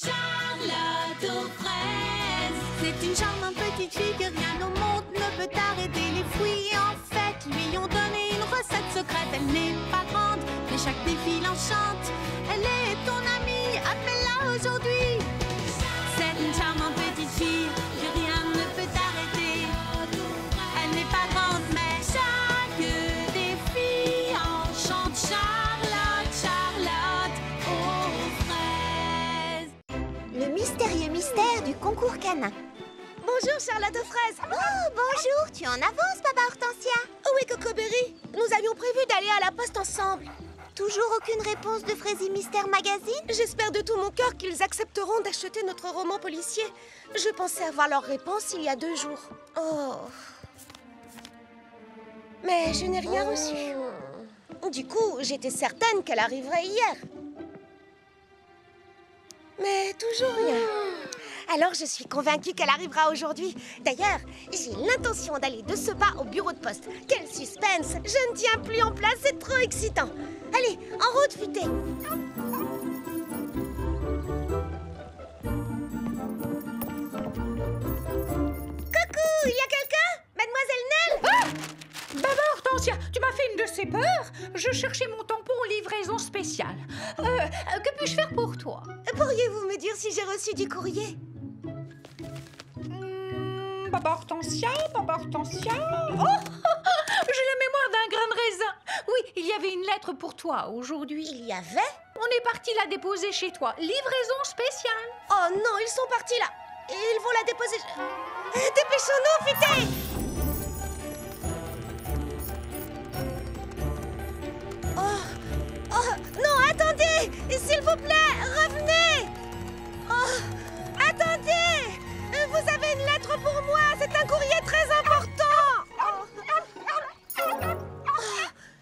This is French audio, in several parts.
Charlotte aux fraises. C'est une charmante petite fille que rien au monde ne peut arrêter. Les fruits en fait lui ont donné une recette secrète. Elle n'est pas grande, mais chaque défi l'enchante. Elle est ton amie, appelle-la aujourd'hui. C'est une charmante petite fille que rien ne peut arrêter. Elle n'est pas grande, mais chaque défi enchante. Charlotte, Charlotte aux fraises. Le mystérieux mystère du concours canin. Bonjour Charlotte aux fraises. Oh, bonjour, tu en avances, Papa Hortensia? Oui, Cocoberry. Nous avions prévu d'aller à la poste ensemble. Toujours aucune réponse de Fraisier Mystère Magazine? J'espère de tout mon cœur qu'ils accepteront d'acheter notre roman policier. Je pensais avoir leur réponse il y a 2 jours. Oh. Mais je n'ai rien reçu. Du coup, j'étais certaine qu'elle arriverait hier. Mais toujours rien. Alors je suis convaincue qu'elle arrivera aujourd'hui. D'ailleurs, j'ai l'intention d'aller de ce pas au bureau de poste. Quel suspense! Je ne tiens plus en place, c'est trop excitant. Allez, en route, Futé. Coucou, il y a quelqu'un? Mademoiselle Nell? Ah! Baba Hortensia, tu m'as fait une de ces peurs. Je cherchais mon tampon livraison spéciale. Que puis-je faire pour toi? Pourriez-vous me dire si j'ai reçu du courrier? Baba Hortensia, Baba Hortensia. Oh, j'ai la mémoire d'un grain de raisin. Oui, il y avait une lettre pour toi aujourd'hui. Il y avait? On est parti la déposer chez toi. Livraison spéciale. Oh non, ils sont partis là. Et ils vont la déposer. Dépêchons-nous, Futé! Oh, non, attendez! S'il vous plaît, revenez! Oh, attendez! Vous avez une lettre pour moi, c'est un courrier très important!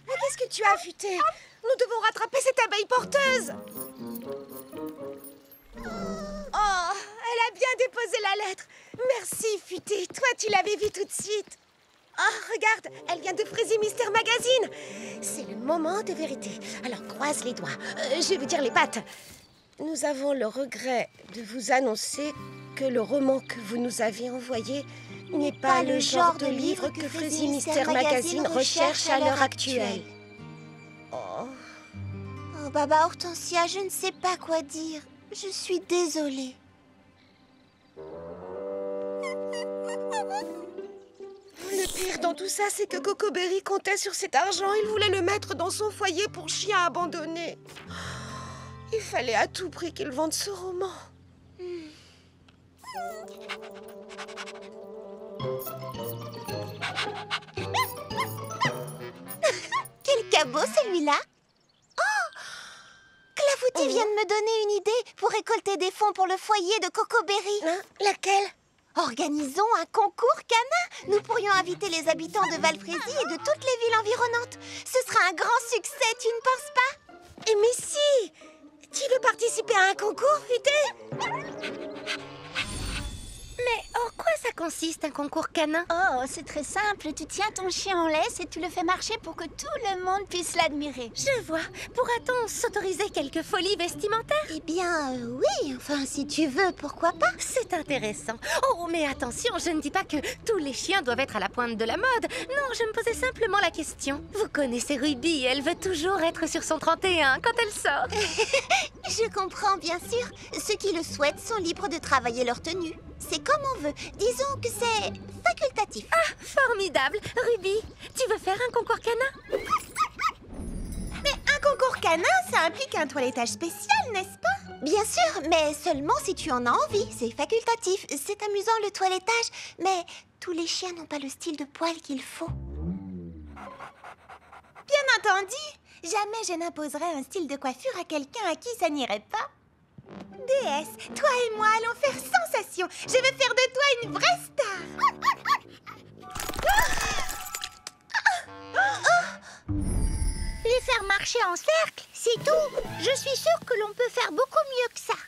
Mais qu'est-ce que tu as, Futé? Nous devons rattraper cette abeille porteuse! Oh, elle a bien déposé la lettre! Merci, Futé, toi tu l'avais vue tout de suite! Oh, regarde, elle vient de Fraisier Mystère Magazine. C'est le moment de vérité. Alors, croise les doigts. Je veux dire les pattes. Nous avons le regret de vous annoncer que le roman que vous nous avez envoyé n'est pas le genre de livre que Fraisier Mystère Magazine recherche à l'heure actuelle. Oh. Oh, Papa Hortensia, je ne sais pas quoi dire. Je suis désolée. Le pire dans tout ça, c'est que Cocoberry comptait sur cet argent. Il voulait le mettre dans son foyer pour chien abandonné. Il fallait à tout prix qu'il vende ce roman. Quel cabot, celui-là! Oh! Clafoutis vient de me donner une idée pour récolter des fonds pour le foyer de Cocoberry. Hein? Laquelle? Organisons un concours canin. Nous pourrions inviter les habitants de Valfrésie et de toutes les villes environnantes. Ce sera un grand succès, tu ne penses pas? Mais si! Tu veux participer à un concours, Futé? Mais en quoi ça consiste, un concours canin? Oh, c'est très simple. Tu tiens ton chien en laisse et tu le fais marcher pour que tout le monde puisse l'admirer. Je vois. Pourra-t-on s'autoriser quelques folies vestimentaires? Eh bien, oui. Enfin, si tu veux, pourquoi pas? C'est intéressant. Oh, mais attention, je ne dis pas que tous les chiens doivent être à la pointe de la mode. Non, je me posais simplement la question. Vous connaissez Ruby, elle veut toujours être sur son 31 quand elle sort. Je comprends, bien sûr. Ceux qui le souhaitent sont libres de travailler leur tenue. C'est comme on veut. Disons que c'est facultatif. Ah, formidable. Ruby, tu veux faire un concours canin? Mais un concours canin, ça implique un toilettage spécial, n'est-ce pas? Bien sûr, mais seulement si tu en as envie. C'est facultatif. C'est amusant le toilettage, mais tous les chiens n'ont pas le style de poil qu'il faut. Bien entendu, jamais je n'imposerai un style de coiffure à quelqu'un à qui ça n'irait pas. Déesse, toi et moi allons faire sensation. Je veux faire de toi une vraie star. Les faire marcher en cercle, c'est tout. Je suis sûre que l'on peut faire beaucoup mieux que ça.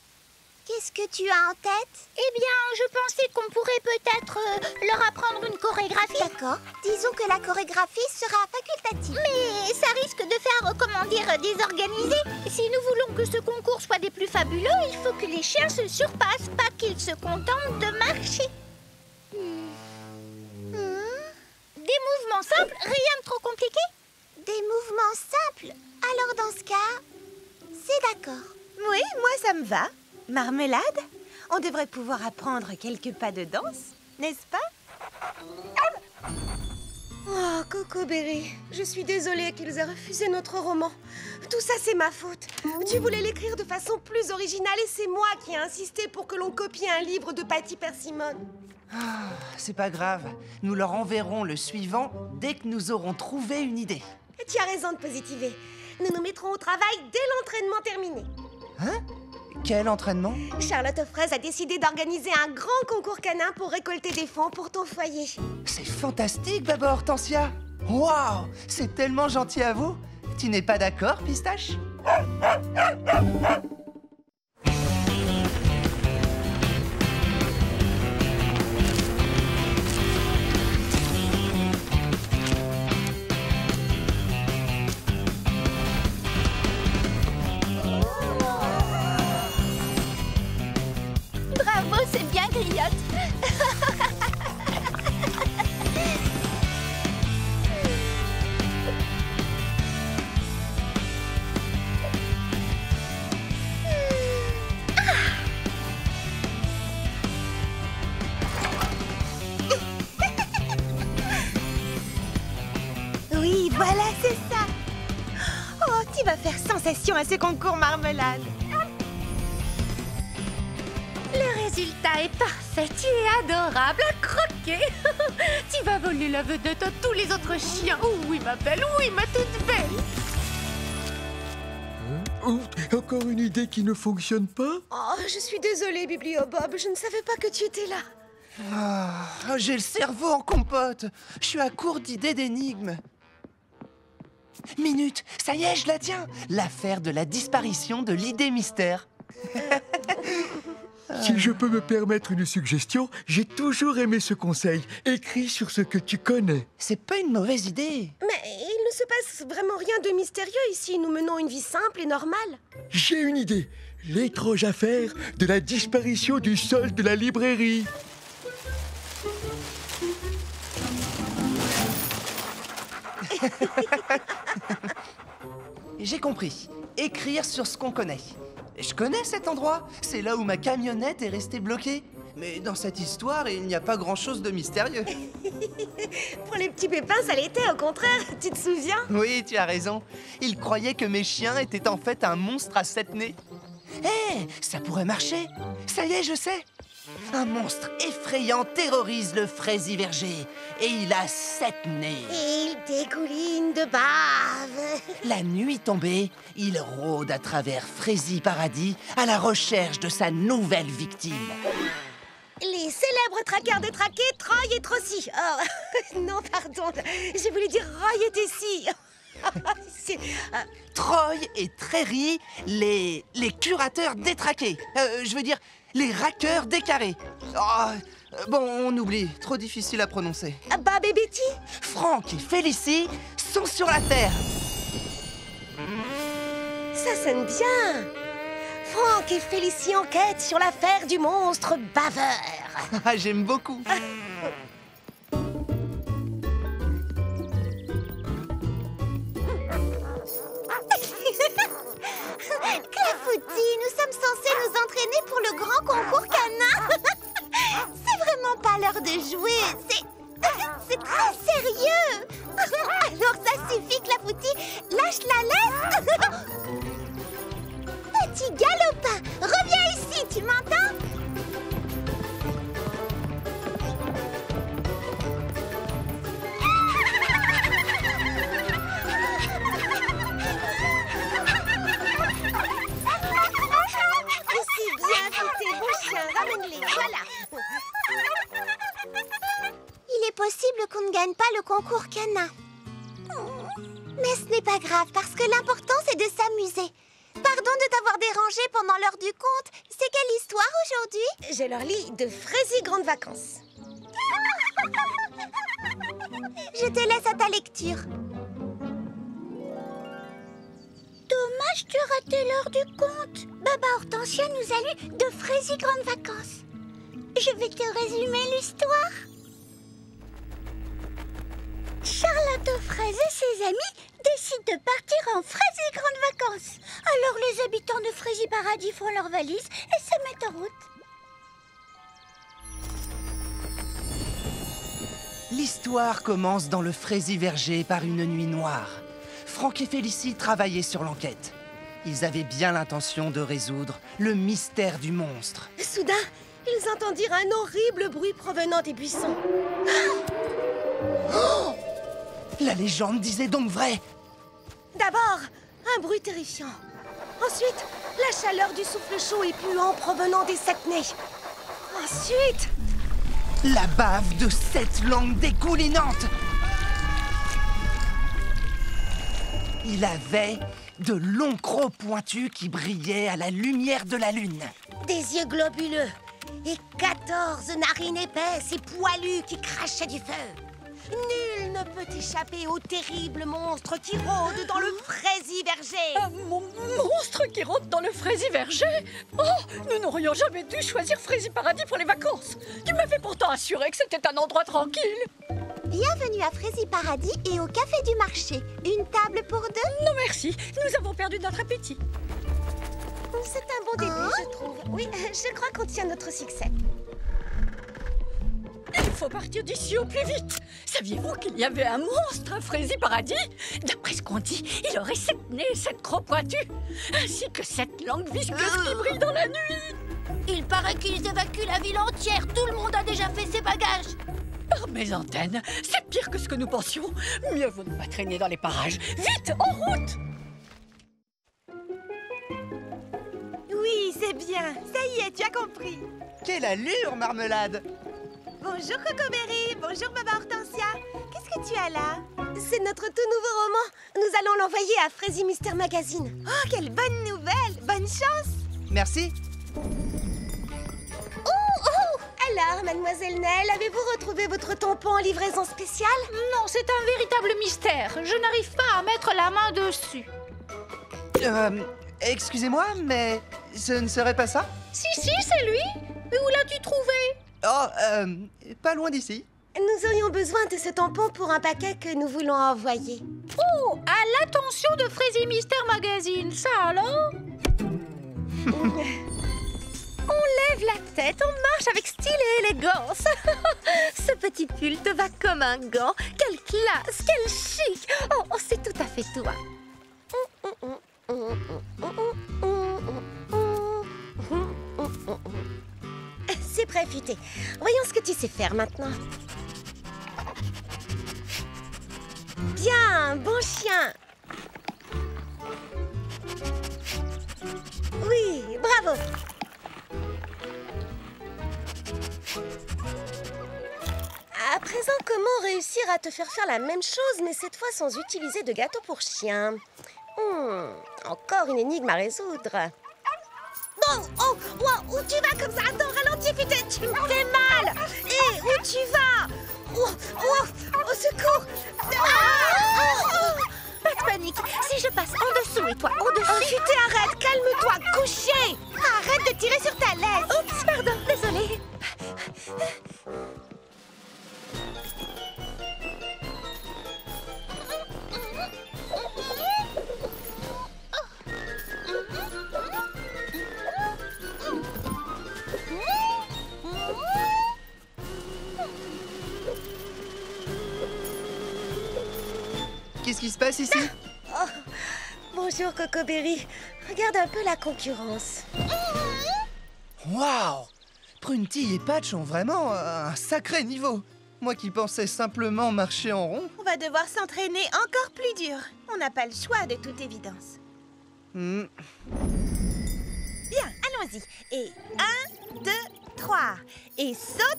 Qu'est-ce Qu'est-ce que tu as en tête? Eh bien, je pensais qu'on pourrait peut-être leur apprendre une chorégraphie. D'accord. Disons que la chorégraphie sera facultative. Mais ça risque de faire, comment dire, désorganisé. Si nous voulons que ce concours soit des plus fabuleux, il faut que les chiens se surpassent, pas qu'ils se contentent de marcher. Des mouvements simples, rien de trop compliqué. Des mouvements simples. Alors dans ce cas, c'est d'accord. Oui, moi ça me va. Marmelade, on devrait pouvoir apprendre quelques pas de danse, n'est-ce pas? Oh, Coco Berry, je suis désolée qu'ils aient refusé notre roman. Tout ça, c'est ma faute. Tu voulais l'écrire de façon plus originale et c'est moi qui ai insisté pour que l'on copie un livre de Patty Persimmon. Ah, c'est pas grave. Nous leur enverrons le suivant dès que nous aurons trouvé une idée. Tu as raison de positiver. Nous nous mettrons au travail dès l'entraînement terminé. Hein? Quel entraînement? Charlotte aux fraises a décidé d'organiser un grand concours canin pour récolter des fonds pour ton foyer. C'est fantastique, Baba Hortensia. Waouh, c'est tellement gentil à vous. Tu n'es pas d'accord, Pistache? Bravo, c'est bien griotte. Oui, voilà, c'est ça. Oh, tu vas faire sensation à ce concours Marmelade. Le résultat est parfait, tu es adorable à croquer. Tu vas voler la vedette à tous les autres chiens. Oui, ma belle, oui, ma toute belle. Oh, encore une idée qui ne fonctionne pas? Oh, je suis désolée, Bibliobob, je ne savais pas que tu étais là. Ah, j'ai le cerveau en compote. Je suis à court d'idées d'énigmes. Minute, ça y est, je la tiens. L'affaire de la disparition de l'idée mystère. Si je peux me permettre une suggestion, j'ai toujours aimé ce conseil. Écris sur ce que tu connais. C'est pas une mauvaise idée. Mais il ne se passe vraiment rien de mystérieux ici. Nous menons une vie simple et normale. J'ai une idée. L'étrange affaire de la disparition du sol de la librairie. J'ai compris. Écrire sur ce qu'on connaît. Je connais cet endroit. C'est là où ma camionnette est restée bloquée. Mais dans cette histoire, il n'y a pas grand-chose de mystérieux. Pour les petits pépins, ça l'était, au contraire. Tu te souviens? Oui, tu as raison. Ils croyaient que mes chiens étaient en fait un monstre à 7 nez. Hé, ça pourrait marcher. Ça y est, je sais. Un monstre effrayant terrorise le fraisiverger. Et il a 7 nez. Et il dégouline de bave. La nuit tombée, il rôde à travers Fraisi Paradis à la recherche de sa nouvelle victime. Les célèbres traqueurs détraqués, Troy et Trossi. Oh, non, pardon. Je voulais dire Roy et Tessie. Troy et Tréry, les curateurs détraqués. Je veux dire, les raqueurs décarrés. Oh, bon, on oublie. Trop difficile à prononcer. Bob et Betty. Franck et Félicie sont sur la Terre. Ça sonne bien. Franck et Félicie enquêtent sur l'affaire du monstre baveur. Ah, j'aime beaucoup. Clafoutis, nous sommes censés nous entraîner pour le grand concours canin. C'est vraiment pas l'heure de jouer. C'est très sérieux. Alors ça suffit, Clafoutis. Lâche la laisse. Petit galopin, reviens ici, tu m'entends? Ramène-les, voilà. Il est possible qu'on ne gagne pas le concours canin. Mais ce n'est pas grave, parce que l'important, c'est de s'amuser. Pardon de t'avoir dérangé pendant l'heure du conte. C'est quelle histoire aujourd'hui? Je leur lis de Frézy Grandes Vacances. Je te laisse à ta lecture. Dommage, tu as raté l'heure du conte. Baba Hortensia nous a lu de Frézy Grandes Vacances. Je vais te résumer l'histoire. Charlotte Fraise et ses amis décident de partir en Frézy Grandes Vacances. Alors les habitants de Frézy Paradis font leurs valises et se mettent en route. L'histoire commence dans le Frézy Verger par une nuit noire. Franck et Félicie travaillaient sur l'enquête. Ils avaient bien l'intention de résoudre le mystère du monstre. Soudain, ils entendirent un horrible bruit provenant des buissons. Oh! La légende disait donc vrai. D'abord, un bruit terrifiant. Ensuite, la chaleur du souffle chaud et puant provenant des 7 nez. Ensuite, la bave de 7 langues dégoulinantes. Il avait de longs crocs pointus qui brillaient à la lumière de la lune. des yeux globuleux et 14 narines épaisses et poilues qui crachaient du feu. Nul ne peut échapper au terrible monstre qui rôde dans le Frézy Verger. Un monstre qui rôde dans le Frézy Verger? Oh, nous n'aurions jamais dû choisir Frézy Paradis pour les vacances. Tu m'avais pourtant assuré que c'était un endroit tranquille. Bienvenue à Frézy Paradis et au Café du Marché. Une table pour deux? Non merci, nous avons perdu notre appétit. C'est un bon début, je trouve. Oui, je crois qu'on tient notre succès. Il faut partir d'ici au plus vite. Saviez-vous qu'il y avait un monstre à Frézy Paradis? D'après ce qu'on dit, il aurait 7 nez et 7 crocs pointus, ainsi que 7 langues visqueuses qui brillent dans la nuit. Il paraît qu'ils évacuent la ville entière. Tout le monde a déjà fait ses bagages. Par mes antennes, c'est pire que ce que nous pensions. Mieux vaut ne pas traîner dans les parages. Vite, en route! Oui, c'est bien. Ça y est, tu as compris. Quelle allure, Marmelade! Bonjour Cocoberry, bonjour Baba Hortensia. Qu'est-ce que tu as là? C'est notre tout nouveau roman. Nous allons l'envoyer à Frézy Mister Magazine. Oh, quelle bonne nouvelle! Bonne chance! Merci. Alors, Mademoiselle Nell, avez-vous retrouvé votre tampon en livraison spéciale? Non, c'est un véritable mystère. Je n'arrive pas à mettre la main dessus. Excusez-moi, mais ce ne serait pas ça? Si, c'est lui. Mais où l'as-tu trouvé? Oh, pas loin d'ici. Nous aurions besoin de ce tampon pour un paquet que nous voulons envoyer. Oh, à l'attention de Frézy Mister Magazine, ça alors? On lève la tête, on marche avec style et élégance. Ce petit pull te va comme un gant. Quelle classe, quel chic. Oh, c'est tout à fait toi. C'est prêt, Futé. Voyons ce que tu sais faire maintenant. Bien, bon chien. Oui, bravo. À présent, comment réussir à te faire la même chose, mais cette fois sans utiliser de gâteau pour chien? Encore une énigme à résoudre. Oh, où tu vas comme ça? Attends, ralentis, Futé, tu me fais mal. Et où tu vas? Au secours. Pas de panique, si je passe en dessous et toi en dessus... Oh, Futé, arrête, calme-toi, couché. Arrête de tirer sur ta laisse. Oups, pardon, désolée. Qu'est-ce qui se passe ici? Oh, bonjour, Cocoberry. Regarde un peu la concurrence. Waouh! Prunty et Patch ont vraiment un sacré niveau. Moi qui pensais simplement marcher en rond. On va devoir s'entraîner encore plus dur. On n'a pas le choix de toute évidence. Hmm. Bien, allons-y. Et 1, 2, 3. Et saute.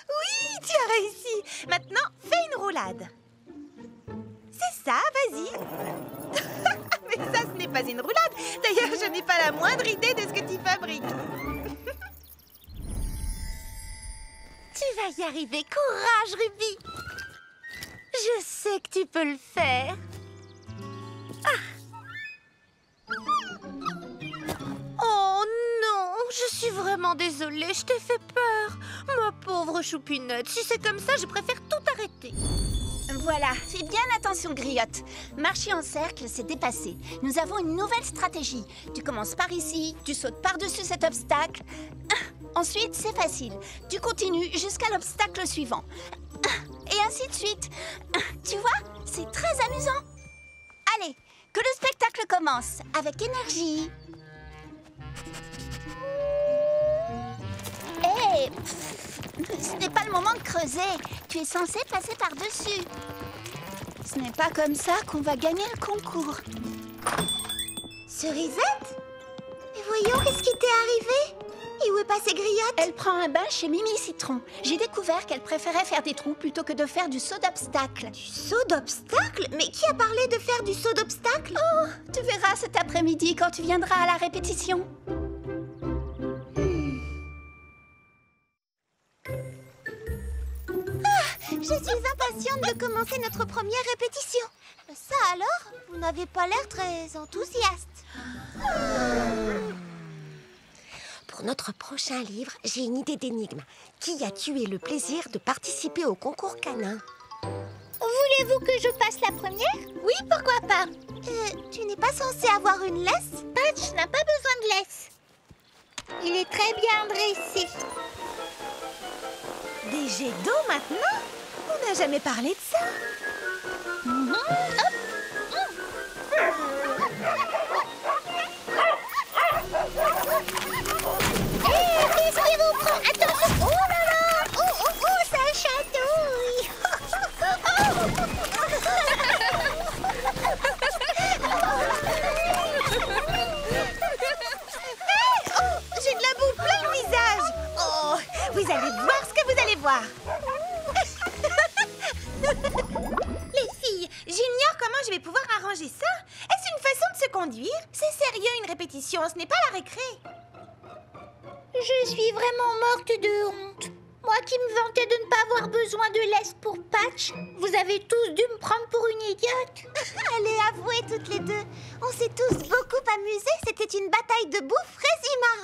Oui, tu as réussi. Maintenant, fais une roulade. C'est ça, vas-y. Mais ça, ce n'est pas une roulade. D'ailleurs, je n'ai pas la moindre idée de ce que tu fais fabrique. Tu vas y arriver. Courage, Ruby. Je sais que tu peux le faire. Oh non, je suis vraiment désolée, je t'ai fait peur. Ma pauvre choupinette, si c'est comme ça, je préfère tout arrêter. Voilà, fais bien attention, Griotte. Marcher en cercle, c'est dépassé. Nous avons une nouvelle stratégie. Tu commences par ici, tu sautes par-dessus cet obstacle. Ensuite, c'est facile. Tu continues jusqu'à l'obstacle suivant. Et ainsi de suite. Tu vois, c'est très amusant. Allez, que le spectacle commence, avec énergie. Hé, ce n'est pas le moment de creuser. Tu es censé passer par-dessus. Ce n'est pas comme ça qu'on va gagner le concours. Cerisette? Mais voyons, qu'est-ce qui t'est arrivé? Et où est passée Griotte? Elle prend un bain chez Mimi Citron. J'ai découvert qu'elle préférait faire des trous plutôt que de faire du saut d'obstacle. Du saut d'obstacle? Mais qui a parlé de faire du saut d'obstacle? Oh, tu verras cet après-midi quand tu viendras à la répétition. Je suis impatiente de commencer notre première répétition. Ça alors? Vous n'avez pas l'air très enthousiaste. Pour notre prochain livre, j'ai une idée d'énigme. Qui a tué le plaisir de participer au concours canin? Voulez-vous que je passe la première? Oui, pourquoi pas? Tu n'es pas censé avoir une laisse? Patch n'a pas besoin de laisse. Il est très bien dressé. Des jets d'eau maintenant? On n'a jamais parlé de ça. Qu'est-ce qui vous prend? Attention! Oh là là! Oh, ça chatouille! J'ai de la boue plein le visage. Oh, vous allez voir ce que vous allez voir. Les filles, j'ignore comment je vais pouvoir arranger ça. Est-ce une façon de se conduire? C'est sérieux une répétition, ce n'est pas la récré. Je suis vraiment morte de honte. Moi qui me vantais de ne pas avoir besoin de laisse pour Patch, vous avez tous dû me prendre pour une idiote. Allez, avouez toutes les deux. On s'est tous beaucoup amusés. C'était une bataille de bouffe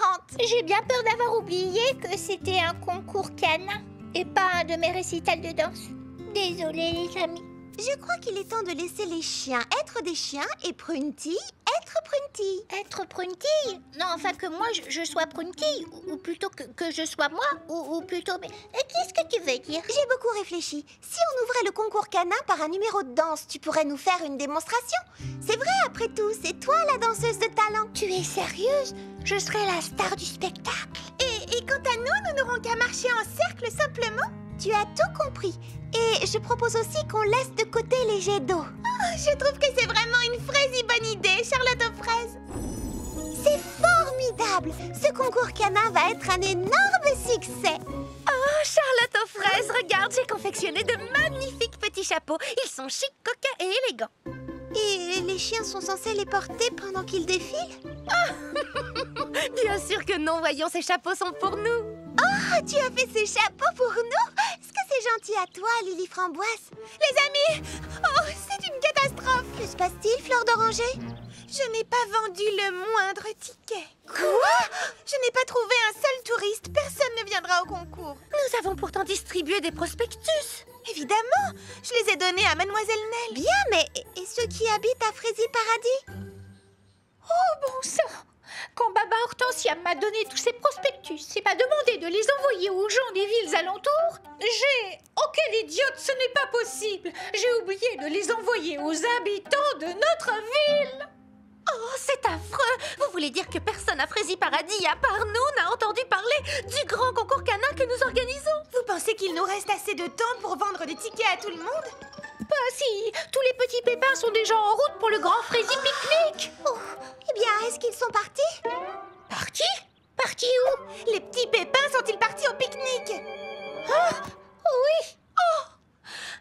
marrante. J'ai bien peur d'avoir oublié que c'était un concours canin et pas un de mes récitals de danse. Désolée les amis. Je crois qu'il est temps de laisser les chiens être des chiens et Prunty être Prunty. Être Prunty? Non, enfin que moi je sois Prunty, ou plutôt que je sois moi, ou plutôt... Mais qu'est-ce que tu veux dire? J'ai beaucoup réfléchi. Si on ouvrait le concours canin par un numéro de danse, tu pourrais nous faire une démonstration. C'est vrai, après tout, c'est toi la danseuse de talent. Tu es sérieuse? Je serai la star du spectacle. Et quant à nous n'aurons qu'à marcher en cercle simplement. Tu as tout compris. Et je propose aussi qu'on laisse de côté les jets d'eau. Oh, je trouve que c'est vraiment une fraise bonne idée, Charlotte aux fraises. C'est formidable. Ce concours canin va être un énorme succès. Oh, Charlotte aux fraises, regarde, j'ai confectionné de magnifiques petits chapeaux. Ils sont chics, coquins et élégants. Et les chiens sont censés les porter pendant qu'ils défilent? Bien sûr que non, voyons, ces chapeaux sont pour nous. Oh, tu as fait ces chapeaux pour nous? Est-ce que c'est gentil à toi, Lily Framboise? Les amis, oh, c'est une catastrophe. Que se passe-t-il, Fleur d'Oranger? Je n'ai pas vendu le moindre ticket. Quoi? Je n'ai pas trouvé un seul touriste. Personne ne viendra au concours. Nous avons pourtant distribué des prospectus. Évidemment, je les ai donnés à Mademoiselle Nell. Bien, mais et ceux qui habitent à Frézy Paradis? Oh, bon sang! Quand Baba Hortensia m'a donné tous ces prospectus et m'a demandé de les envoyer aux gens des villes alentours, Oh, quelle idiote, ce n'est pas possible! J'ai oublié de les envoyer aux habitants de notre ville! Oh, c'est affreux! Vous voulez dire que personne à Frézy Paradis, à part nous, n'a entendu parler du grand concours canin que nous organisons? Vous pensez qu'il nous reste assez de temps pour vendre des tickets à tout le monde? Pas si! Tous les petits pépins sont déjà en route pour le grand Frézy Pique-Nique! Oh, eh bien, est-ce qu'ils sont partis? Partis? Partis où? Les petits pépins sont-ils partis au pique-nique? Ah, oui! Oh!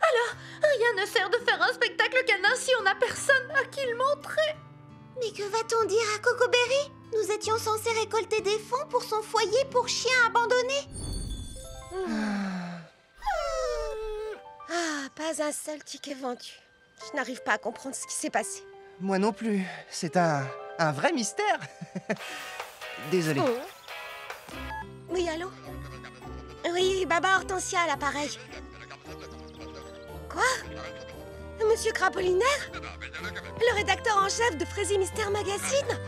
Alors, rien ne sert de faire un spectacle canin si on n'a personne à qui le montrer. Mais que va-t-on dire à Cocoberry? Nous étions étions censés récolter des fonds pour son foyer pour chiens abandonnés. Ah, pas un seul ticket vendu. Je n'arrive pas à comprendre ce qui s'est passé. Moi non plus. C'est un vrai mystère. Désolé. Oui, allô? Oui, Baba Hortensia à l'appareil. Quoi? Monsieur Crapolinaire? Le rédacteur en chef de Frézy Mystère Magazine?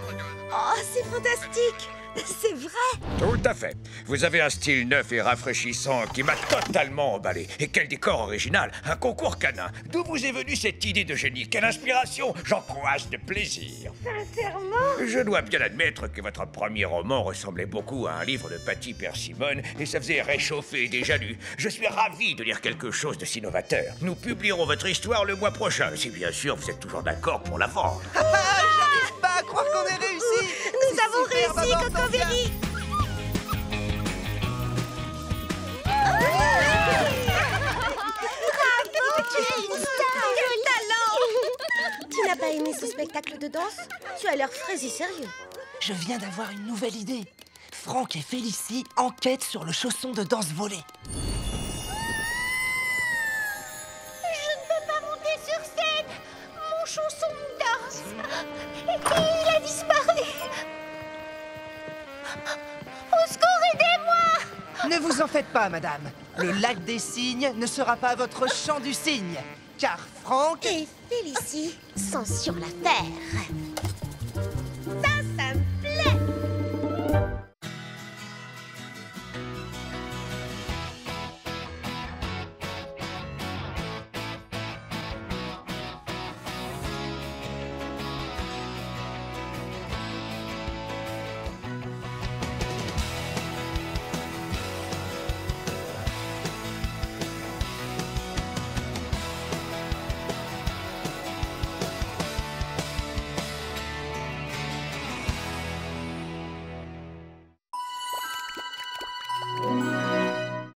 Oh, c'est fantastique! C'est vrai! Tout à fait. Vous avez un style neuf et rafraîchissant qui m'a totalement emballé. Et quel décor original! Un concours canin. D'où vous est venue cette idée de génie? Quelle inspiration! J'en croise de plaisir. Sincèrement? Je dois bien admettre que votre premier roman ressemblait beaucoup à un livre de Patty Persimmon et ça faisait réchauffer des jaloux. Je suis ravi de lire quelque chose de si novateur. Nous publierons votre histoire le mois prochain, si bien sûr vous êtes toujours d'accord pour la vendre. J'arrive pas à croire qu'on ait réussi. Nous avons réussi, Cocoveri! Quel talent! Tu n'as pas aimé ce spectacle de danse? Tu as l'air Frézy sérieux. Je viens d'avoir une nouvelle idée. Franck et Félicie enquêtent sur le chausson de danse volé. Je ne peux pas monter sur scène. Mon chausson danse. Il a disparu. Au secours, aidez-moi! Ne vous en faites pas, madame. Le lac des cygnes ne sera pas votre chant du cygne. Car Franck... Et Félicie sont sur l'affaire.